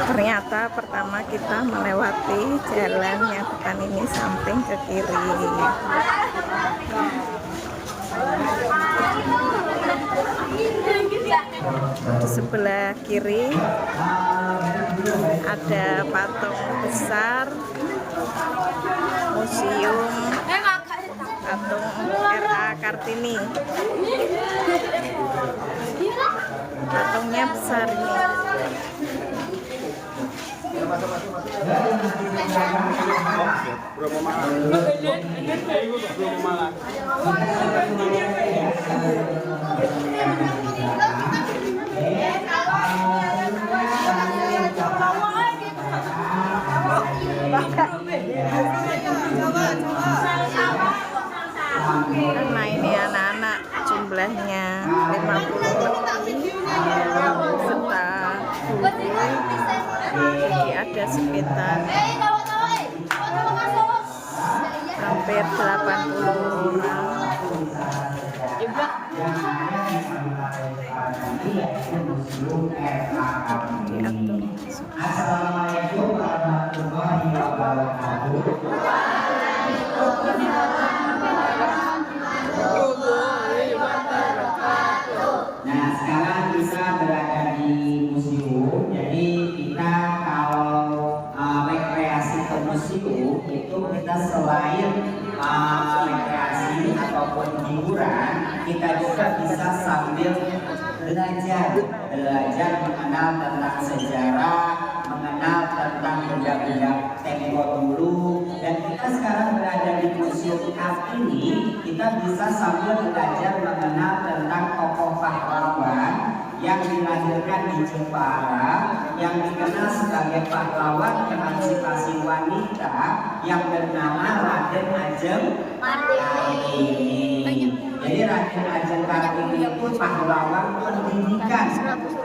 Ternyata pertama kita melewati jalan yang depan ini samping ke kiri. Di sebelah kiri ada patung besar museum patung R.A. Kartini. Patungnya besar ini. Nah ini anak-anak jumlahnya 50 lebih serta guru, jadi ada sekitar hampir 80 orang. Assalamualaikum warahmatullahi wabarakatuh. Nah, sekarang kita berada di museum. Jadi kita kalau rekreasi ke museum itu kita selain rekreasi ataupun hiburan, kita juga bisa sambil belajar mengenal tentang sejarah, mengenal tentang benda-benda tempo dulu. Dan kita sekarang berada di Museum Kartini, kita bisa sambil belajar mengenal tentang tokoh pahlawan yang dilahirkan di Jepara, yang dikenal sebagai pahlawan emansipasi wanita yang bernama Raden Ajeng Kartini. Jadi Raden Ajeng Kartini itu pahlawan pendidikan,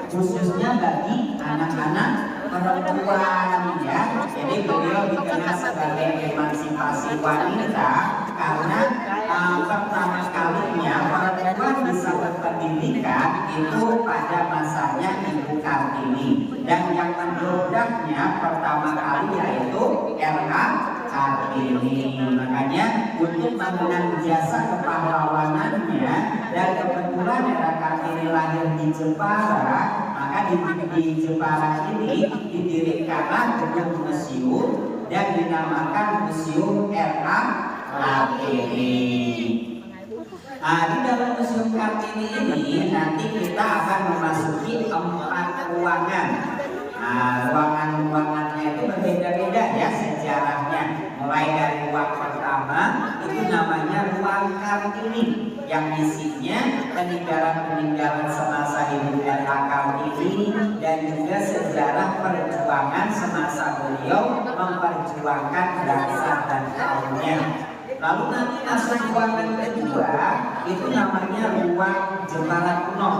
khususnya bagi anak-anak perempuan, ya. Jadi beliau dikenal sebagai emansipasi wanita karena pertama kalinya perempuan bisa berpendidikan itu pada masanya Ibu Kartini, dan yang mendobraknya pertama kali yaitu R.A. Kartini. Makanya untuk mengenang jasa kepahlawanannya, dan kebetulan R.A. Kartini lahir di Jepara, maka di Jepara ini didirikanlah gedung museum dan dinamakan Museum R.A. Kartini. Di dalam Museum Kartini ini nanti kita akan memasuki 4 ruangan. Ruangan-ruangannya itu berbeda-beda ya sejarahnya. Mulai dari ruang pertama itu namanya ruang Kartini, yang isinya peninggalan-peninggalan semasa hidup R.A. Kartini dan juga sejarah perjuangan semasa beliau memperjuangkan bangsa dan kaumnya. Lalu nanti masuk ruangan kedua itu namanya ruang Jepara kuno.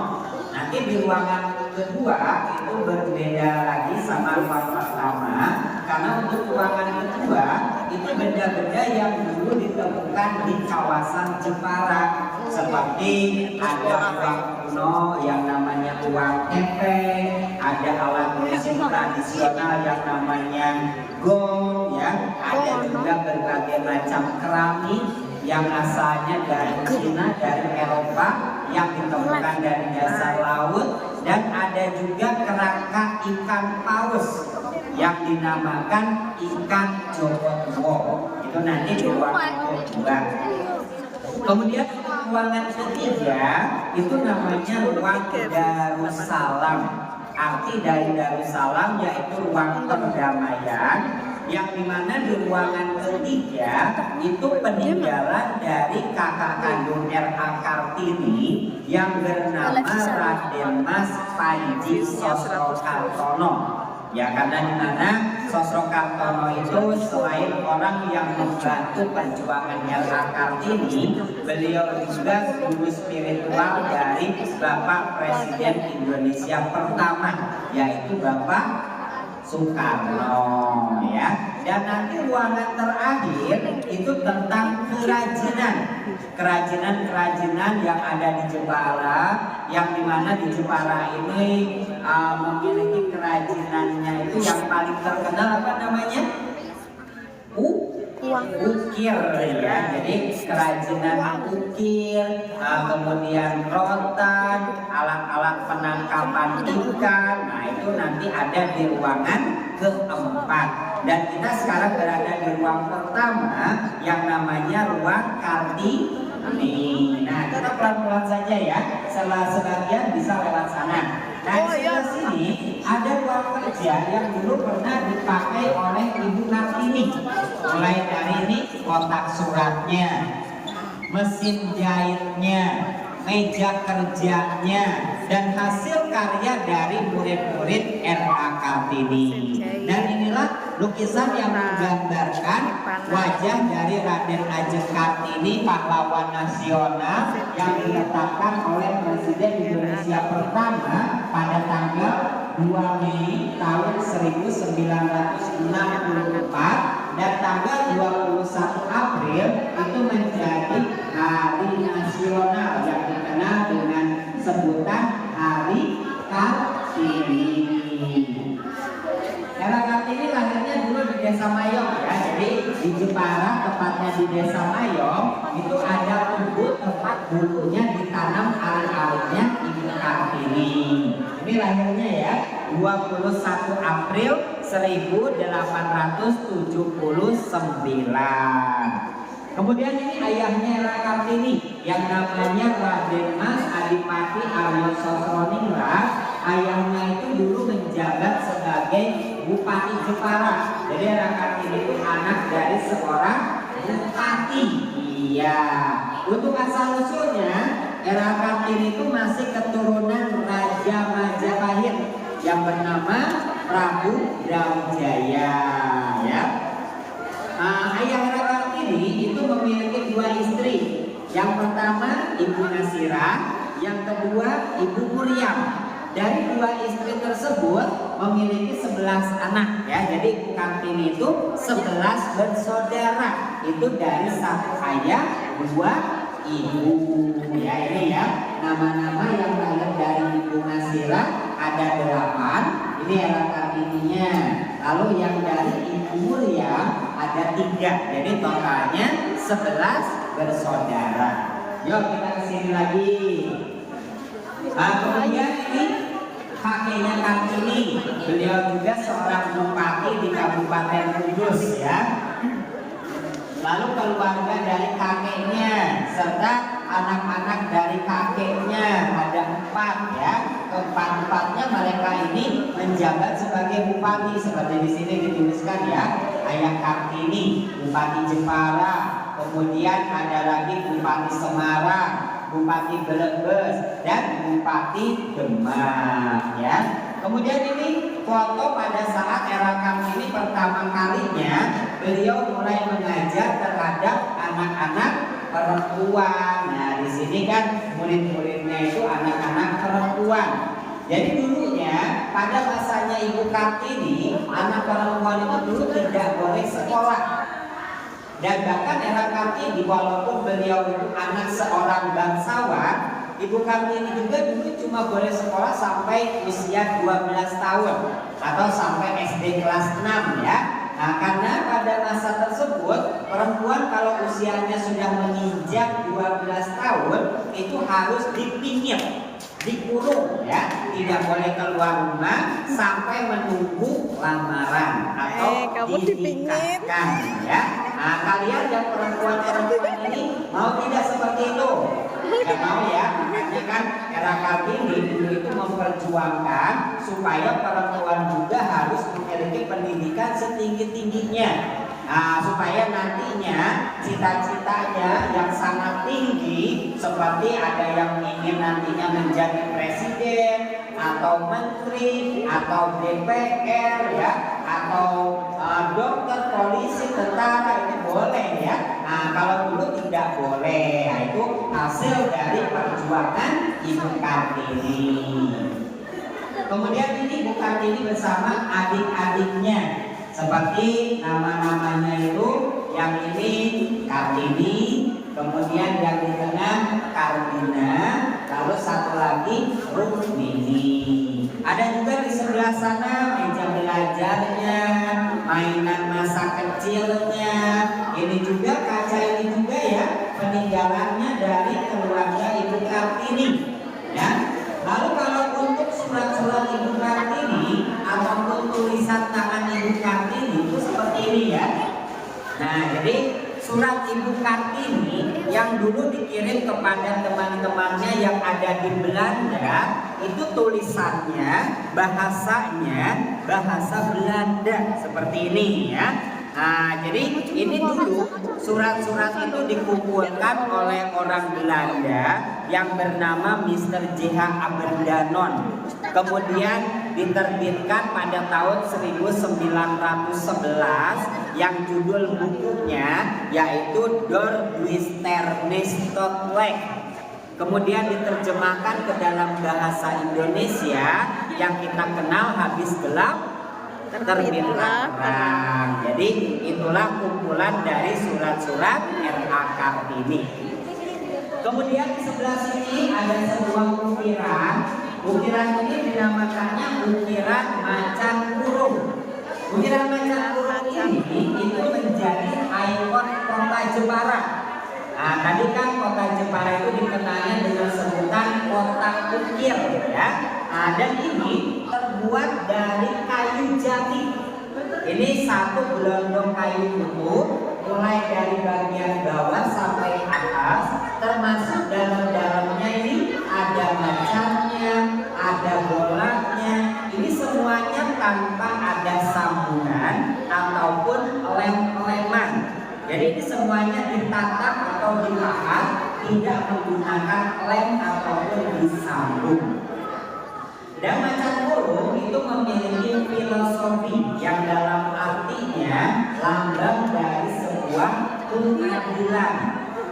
Nanti di ruangan kedua itu berbeda lagi sama ruang pertama, karena untuk ruangan kedua itu benda-benda yang dulu ditemukan di kawasan Jepara, seperti ada ruang kuno yang namanya ruang epek, ada alat musik tradisional yang namanya gong, ya, ada juga berbagai macam keramik yang asalnya dari Cina, dari Eropa, yang ditemukan dari dasar laut, dan ada juga kerangka ikan paus yang dinamakan ikan Joko. Itu nanti di ruangan kedua. Kemudian ruangan ketiga itu namanya ruang Darussalam. Arti dari Darussalam yaitu ruang perdamaian, yang dimana di ruangan ketiga itu peninggalan dari kakak kandung R.A. Kartini yang bernama Raden Mas Panji Sosrokartono. Ya, karena di mana Sosrokartono itu selain orang yang membantu perjuangan R.A. Kartini, beliau juga guru spiritual dari Bapak Presiden Indonesia pertama, yaitu Bapak Soekarno, ya. Dan nanti ruangan terakhir itu tentang kerajinan yang ada di Jepara, yang dimana di Jepara ini memiliki kerajinannya itu yang paling terkenal apa namanya? Ukir ya, jadi kerajinan ukir, kemudian rotan, alat-alat penangkapan ikan. Nah itu nanti ada di ruangan keempat. Dan kita sekarang berada di ruang pertama yang namanya ruang Kartini. Nah kita pelan-pelan saja ya, sebagian bisa lewat sana. Nah di sebelah sini ada ruang kerja yang dulu pernah dipakai oleh Ibu Kartini. Mulai dari ini kotak suratnya, mesin jahitnya, meja kerjanya, dan hasil karya dari murid-murid RA Kartini. Dan inilah lukisan yang menggambarkan wajah dari Raden Ajeng Kartini, pahlawan nasional yang diletakkan oleh Presiden Indonesia pertama pada tanggal 2 Mei tahun 1964 dan tanggal 21 April itu menjadi hari nasional yang dikenal dengan sebutan Hari Kartini. Era Kartini lahirnya dulu di Desa Mayong ya, jadi di Jepara, tepatnya di Desa Mayong itu ada kubur tempat dulunya ditanam ari-arinya Ibu Kartini. Ini lahirnya ya 21 April 1879. Kemudian ini ayahnya Era Kartini yang namanya Raden Mas Adipati Aryo Sosroningrat. Ayahnya itu dulu menjabat sebagai Bupati Jepara. Jadi Era Kartini itu anak dari seorang bupati. Iya. Untuk asal usulnya Era Kartini itu masih keturunan Raja Majapahit yang bernama Prabu Brawijaya. Ya. Ayah Era Kartini itu memiliki 2 istri. Yang pertama Ibu Nasirah, yang kedua Ibu Muriam. Dari 2 istri tersebut memiliki 11 anak ya. Jadi Ibu Kartini itu 11 bersaudara. Itu dari satu ayah, 2 ibu. Ya ini ya. Nama-nama yang lahir dari Ibu Nasirah ada 8. Ini Era Kartininya. Lalu yang dari Ibu Muriam ada 3. Jadi totalnya 11 bersaudara. Yuk kita kesini lagi. Kemudian ini kakeknya Kartini. Beliau juga seorang bupati di Kabupaten Kudus ya. Lalu keluarga dari kakeknya serta anak-anak dari kakeknya ada 4 ya. Keempat-empatnya mereka ini menjabat sebagai bupati seperti di sini dituliskan ya. Ayah Kartini Bupati Jepara, kemudian ada lagi Bupati Semarang, Bupati Brebes, dan Bupati Demak ya. Kemudian ini foto pada saat Era Kartini pertama kalinya beliau mulai mengajar terhadap anak-anak perempuan. Nah di sini kan murid-muridnya itu anak-anak perempuan. Jadi dulunya pada masanya Ibu Kartini anak perempuan itu dulu tidak boleh sekolah. Dan bahkan Era Kartini walaupun beliau itu anak seorang bangsawan, Ibu Kartini juga dulu cuma boleh sekolah sampai usia 12 tahun atau sampai SD kelas 6 ya. Nah karena pada masa tersebut perempuan kalau usianya sudah menginjak 12 tahun itu harus dipingit, dikurung ya, tidak boleh keluar rumah sampai menunggu lamaran atau ditingkatkan ya. Nah kalian yang perempuan-perempuan ini mau tidak seperti itu? Gak mau ya, makanya kan Era Kartini dulu itu memperjuangkan supaya perempuan juga harus memiliki pendidikan setinggi-tingginya. Nah, supaya nantinya cita-citanya yang sangat tinggi seperti ada yang ingin nantinya menjadi presiden atau menteri atau DPR ya atau dokter, polisi, tentara ini boleh ya. Nah kalau dulu tidak boleh. Nah, itu hasil dari perjuangan Ibu Kartini. Kemudian ini Ibu Kartini bersama adik-adiknya seperti nama-namanya itu yang ini Kartini, kemudian yang di tengah Kartina, lalu satu lagi Rukmini. Ada juga di sebelah sana meja belajar mainan masa kecilnya. Ini juga kaca ini juga ya peninggalannya dari keluarga Ibu Kartini. Ya. Lalu kalau untuk surat-surat Ibu Kartini ataupun tulisan tangan Ibu Kartini itu seperti ini ya. Nah, jadi surat Ibu Kartini yang dulu dikirim kepada teman-temannya yang ada di Belanda, itu tulisannya, bahasanya bahasa Belanda seperti ini ya. Nah, jadi ini dulu surat-surat itu dikumpulkan oleh orang Belanda yang bernama Mr. J.H. Aberdanon. Kemudian diterbitkan pada tahun 1911 yang judul bukunya yaitu Door Wisternistortweg. Kemudian diterjemahkan ke dalam bahasa Indonesia yang kita kenal habis gelap terbitlah terang. Jadi itulah kumpulan dari surat-surat R.A. Kartini. Kemudian di sebelah sini ada sebuah ukiran. Ukiran ini dinamakannya ukiran macan burung. Ukiran macan burung ini itu menjadi ikon kota Jepara. Nah, tadi kan kota Jepara itu dikenalnya dengan sebutan kota ukir ya. Nah, dan ini terbuat dari kayu jati. Ini satu gelondong kayu utuh, mulai dari bagian bawah sampai atas, termasuk dalam-dalamnya ini ada macannya, ada bolanya. Ini semuanya tanpa ada sambungan ataupun lem-leman. Jadi ini semuanya ditatak atau dipahat, tidak menggunakan lem ataupun disambung. Dan macan burung itu memiliki filosofi yang dalam artinya lambang dari sebuah pengadilan.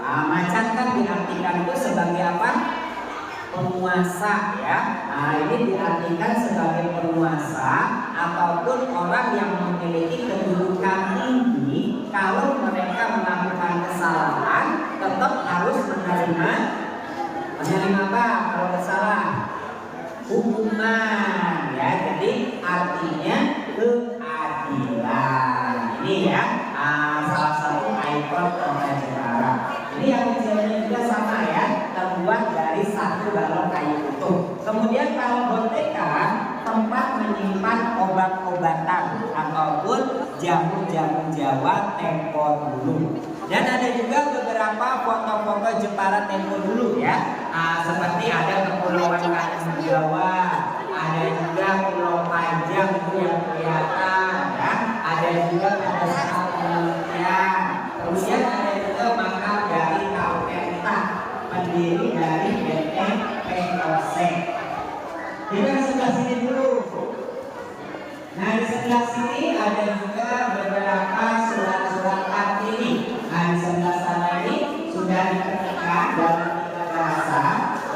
Macan kan diartikan itu sebagai apa? Penguasa ya. Nah, ini diartikan sebagai penguasa ataupun orang yang memiliki kedudukan tinggi. Kalau mereka melakukan kesalahan, tetap harus menerima apa kalau bersalah? Hukuman ya. Jadi artinya keadilan. Ini ya salah satu ikon kota Jepara. Ini yang kecilnya juga sama ya, terbuat dari satu balon kayu utuh. Kemudian kalau boteka tempat menyimpan obat-obatan ataupun jamu-jamu Jawa tempo dulu. Dan ada juga beberapa foto-foto Jepara tempo dulu ya. Seperti ada kepulauan Karimun Jawa, ada juga Pulau Panjang itu yang kelihatan ya. Ada juga pada saat penelitian. Kemudian ada juga makam dari Kapenta, pendiri dari benteng Pengkosek. Kita sebelah sini dulu. Nah, di sebelah sini ada juga beberapa surat-surat Kartini. Nah, di sebelah sana ini sudah diketikkan dalam 3 bahasa.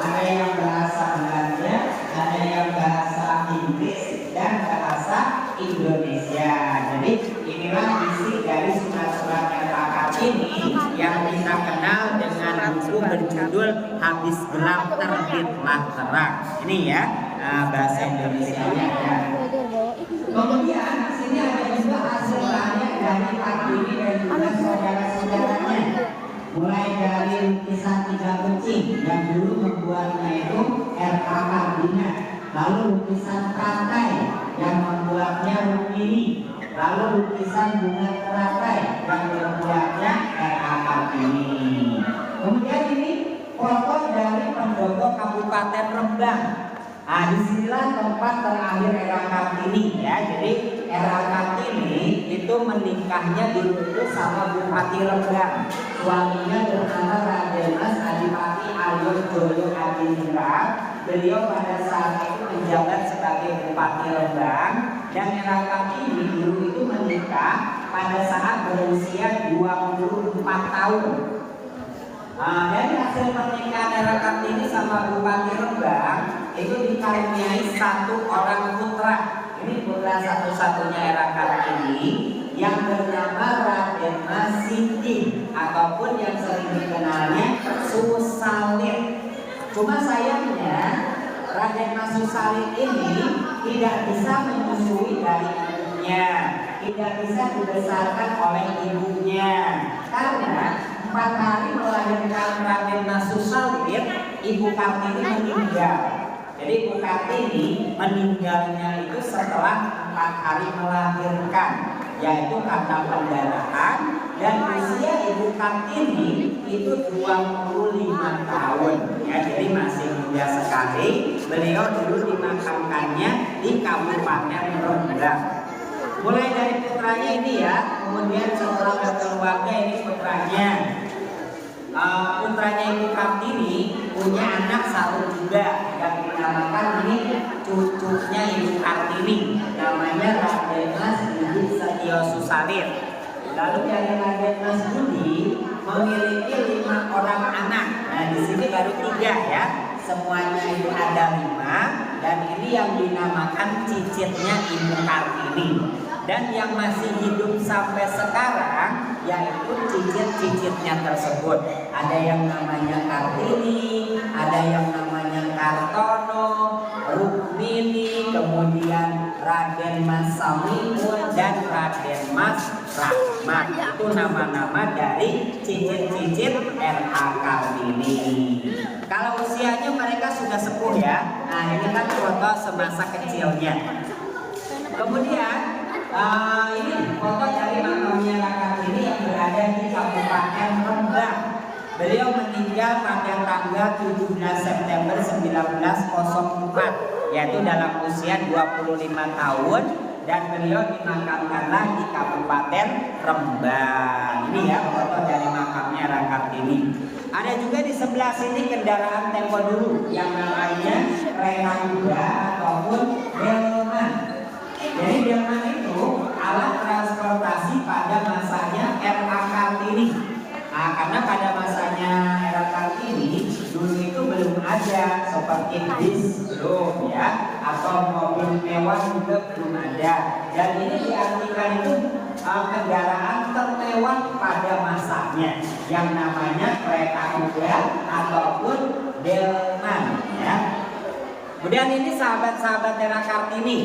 Ada yang bahasa Belanda, ada yang bahasa Inggris, dan bahasa Indonesia. Jadi inilah isi dari surat-surat R.A. Kartini yang kita kenal dengan buku berjudul Habis Gelap Terbitlah Terang. Ini ya bahasa Indonesia-nya ya. Kemudian di sini ada juga hasil banyak dari Kartini dan juga saudara-saudaranya. Mulai dari lukisan 3 kucing yang dulu membuatnya itu R.A. Kartini, lalu lukisan teratai yang membuatnya Rukmini, lalu lukisan bunga teratai yang membuatnya R.A. Kartini. Kemudian ini foto dari pendopo Kabupaten Rembang. Nah, disinilah tempat terakhir R.A. Kartini ya. Jadi R.A. Kartini itu menikahnya dulu sama Bupati Rembang. Suaminya bernama Raden Mas Adipati Alyo Joyo Adiningrat. Beliau pada saat itu menjabat sebagai Bupati Rembang. Dan R.A. Kartini dulu itu menikah pada saat berusia 24 tahun. Dari hasil pernikahan R.A. Kartini sama Bupati Rembang itu dikaruniai 1 orang putra. Ini putra satu-satunya R.A. Kartini yang bernama Raden Mas Siti ataupun yang sering dikenalnya Susalit. Cuma sayangnya Raden Mas Susalit ini tidak bisa menyusui dari ibunya. tidak bisa dibesarkan oleh ibunya karena 4 hari melahirkan Raden Masusalin, Ibu Kartini meninggal. Jadi Ibu Kartini meninggalnya itu setelah 4 hari melahirkan, yaitu karena pendarahan, dan usia Ibu Kartini itu 25 tahun ya, jadi masih muda sekali. Beliau dulu dimakamkannya di Kabupaten Rembang. Mulai dari putranya ini ya, kemudian setelah berkeluarga ini putranya. Putranya Ibu Kartini punya anak satu juga yang dinamakan ini cucunya Ibu Kartini, namanya Raden Mas Budi Setio Susalir. Lalu dari Raden Mas Budi memiliki 5 orang anak. Nah di sini baru 3 ya, semuanya itu ada 5, dan ini yang dinamakan cicitnya Ibu Kartini. Dan yang masih hidup sampai sekarang yaitu cicit-cicitnya tersebut. Ada yang namanya Kartini, ada yang namanya Kartono, Rukmini, kemudian Raden Mas Samiun, dan Raden Mas Rahmat. Itu nama-nama dari cicit-cicit R.A. Kartini. Kalau usianya mereka sudah sepuh ya. Nah ini kan foto semasa kecilnya. Kemudian ini foto dari makamnya Kartini yang berada di Kabupaten Rembang. Beliau meninggal pada tanggal 17 September 1904, yaitu dalam usia 25 tahun, dan beliau dimakamkanlah di Kabupaten Rembang. Ini ya foto dari makamnya R.A. Kartini. Ada juga di sebelah sini kendaraan tempo dulu yang namanya kereta kuda ataupun delman. Jadi delman itu alat transportasi pada masanya R.A. Kartini. Nah, karena pada masanya R.A. Kartini dulu itu belum ada seperti bis, belum ya, atau mobil mewah juga belum ada. Dan ini diartikan itu kendaraan termewah pada masanya yang namanya kereta kuda ataupun delman ya. Kemudian ini sahabat-sahabat R.A. Kartini.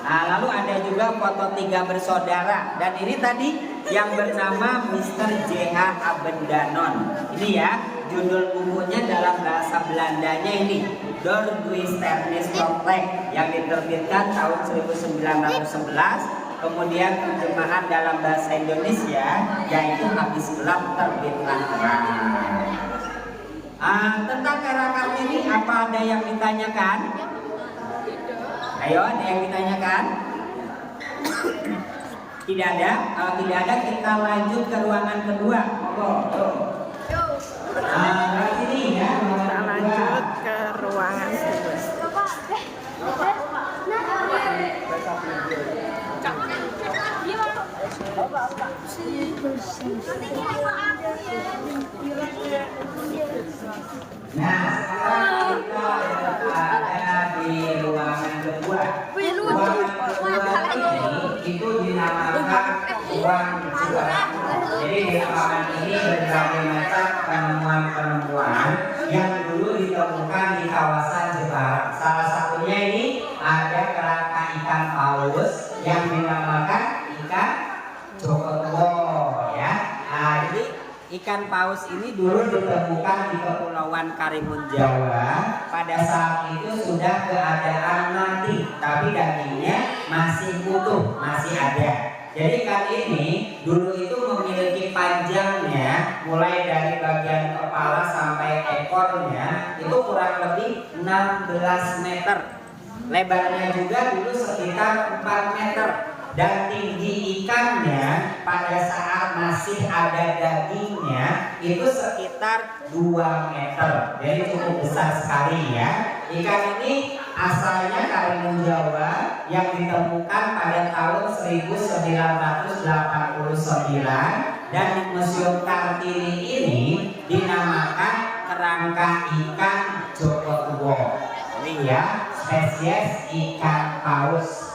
Nah, lalu ada juga foto 3 bersaudara, dan ini tadi yang bernama Mr. J.H. Abendanon. Ini ya, judul bukunya dalam bahasa Belandanya ini Door Duisternis Project yang diterbitkan tahun 1911. Kemudian terjemahan dalam bahasa Indonesia yaitu Habis Gelap Terbitlah Terang. Tentang R.A. Kartini apa ada yang ditanyakan? Ayo, ada yang ditanyakan? Tidak ada? Kalau tidak ada kita lanjut ke ruangan kedua. Sini ya, Kita lanjut ke ruangan kedua. Nah, sekarang kita ada di ruangan kedua. Ruangan kedua ini itu dinamakan ruang juara. Jadi di ruangan ini berbagai macam penemuan-penemuan yang dulu ditemukan di kawasan Jepara. Salah satunya ini ada kerangka ikan paus yang dinamakan ikan Jokotuo ya. Nah, jadi ikan paus ini dulu ditemukan di Kepulauan Karimun Jawa. Pada saat itu sudah keadaan mati, tapi dagingnya masih utuh, masih ada. Jadi ikan ini dulu itu memiliki panjangnya mulai dari bagian kepala sampai ekornya itu kurang lebih 16 meter. Lebarnya juga dulu sekitar 4 meter. Dan tinggi ikannya pada saat masih ada dagingnya itu sekitar 2 meter. Jadi cukup besar sekali ya. Ikan ini asalnya Karimun Jawa yang ditemukan pada tahun 1989, dan di Museum Kartini ini dinamakan kerangka ikan Jokotuo. Ini ya, spesies ikan paus.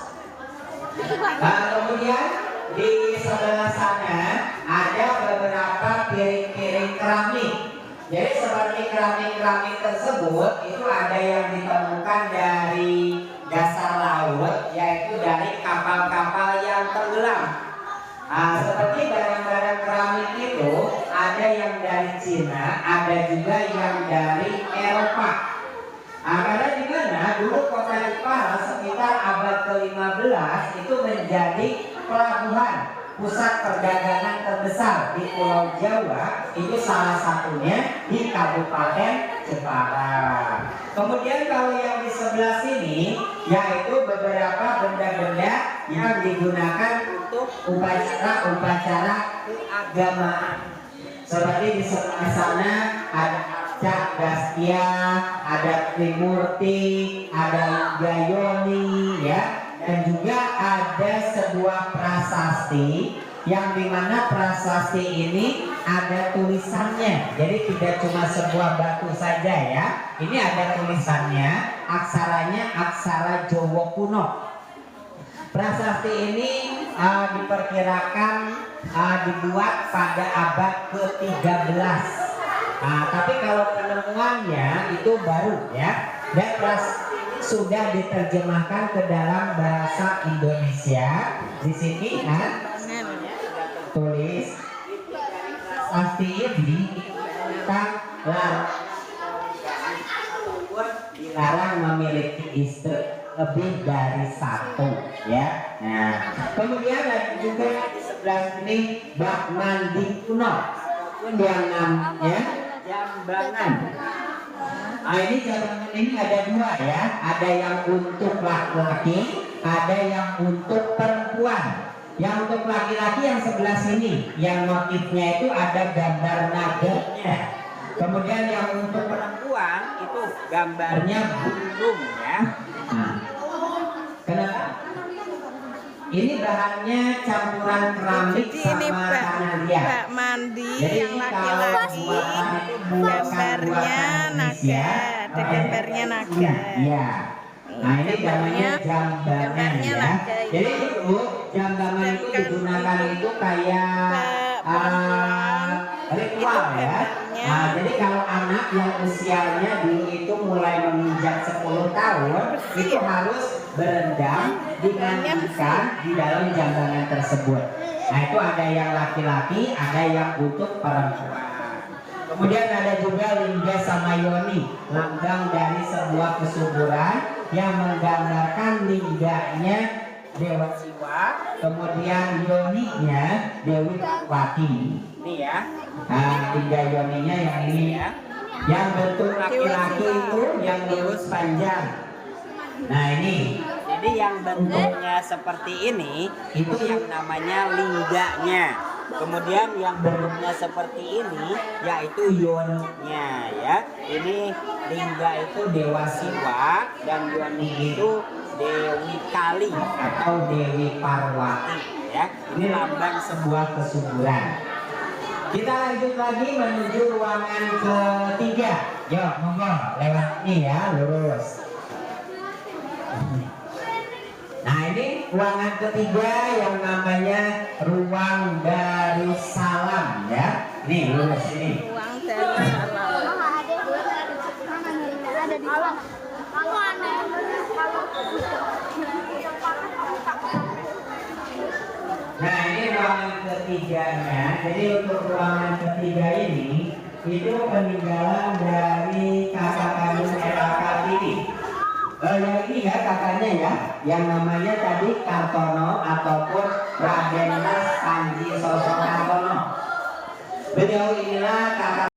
Nah, kemudian di sebelah sana ada beberapa piring-piring keramik. Jadi seperti keramik-keramik tersebut itu ada yang ditemukan dari dasar laut, yaitu dari kapal-kapal yang tenggelam. Seperti barang-barang keramik itu ada yang dari Cina, ada juga yang dari Eropa. Karena di mana dulu kota Jepara sekitar abad ke-15 itu menjadi pelabuhan pusat perdagangan terbesar di Pulau Jawa, itu salah satunya di Kabupaten Jepara. Kemudian kalau yang di sebelah sini yaitu beberapa benda-benda yang digunakan untuk upacara-upacara keagamaan. Seperti di sebelah sana ada Cak Gastia, ada Trimurti, ada Gayoni, ya, dan juga ada sebuah prasasti yang dimana prasasti ini ada tulisannya. Jadi tidak cuma sebuah batu saja ya. Ini ada tulisannya, aksaranya aksara Jawa kuno. Prasasti ini diperkirakan dibuat pada abad ke-13. Tapi kalau penemuannya itu baru ya, dan prasasti ini sudah diterjemahkan ke dalam bahasa Indonesia. Di sini tulis prasasti ini kita dilarang memiliki istri lebih dari satu ya. Nah, kemudian ada juga di sebelah sini bak mandi kuno yang namanya jambangan. Ini jambangan ini ada dua ya, ada yang untuk laki-laki, ada yang untuk perempuan. Yang untuk laki-laki yang sebelah sini, yang motifnya itu ada gambar naganya. Kemudian yang untuk perempuan itu gambarnya burung ya. Kenapa? Ini bahannya campuran keramik sama tanah liat. Bak mandi jadi yang laki-laki, gambarnya naga, ada gambarnya naga. Iya. Nah ini namanya jambangan ya. Jadi itu jambangan itu digunakan itu kayak ritual ya. Jadi kalau anak yang usianya dulu itu mulai menginjak 10 tahun itu harus berendam dimandikan di dalam jambangan tersebut. Nah itu ada yang laki-laki, ada yang untuk perempuan. Kemudian ada juga lingga sama yoni, lambang dari sebuah kesuburan yang menggambarkan lingganya Dewa Siwa, kemudian yoninya Dewi Parwati. Ini ya, lingga yoninya yang ini ya, yang bentuk laki-laki itu yang lurus panjang. Nah ini, jadi yang bentuknya seperti ini itu yang namanya lingganya. Kemudian yang bentuknya seperti ini yaitu yoninya ya. Ini lingga itu Dewa Siwa dan yoni itu Dewi Kali atau Dewi Parwati ya. Ini lambang sebuah kesuburan. Kita lanjut lagi menuju ruangan ketiga. Yuk, monggo lewat ini ya, lurus. Nah ini ruangan ketiga yang namanya ruang Darussalam ya. Nih lurus ini. Ruang Darussalam. Ada di mana? Nah ini ruangan ketiganya. Jadi untuk ruangan ketiga ini itu peninggalan dari kakak kandung Eka Kartini. Yang ini ya kakaknya ya, yang namanya tadi Kartono ataupun Raden Mas Panji Sosok Kartono. Beliau inilah kakak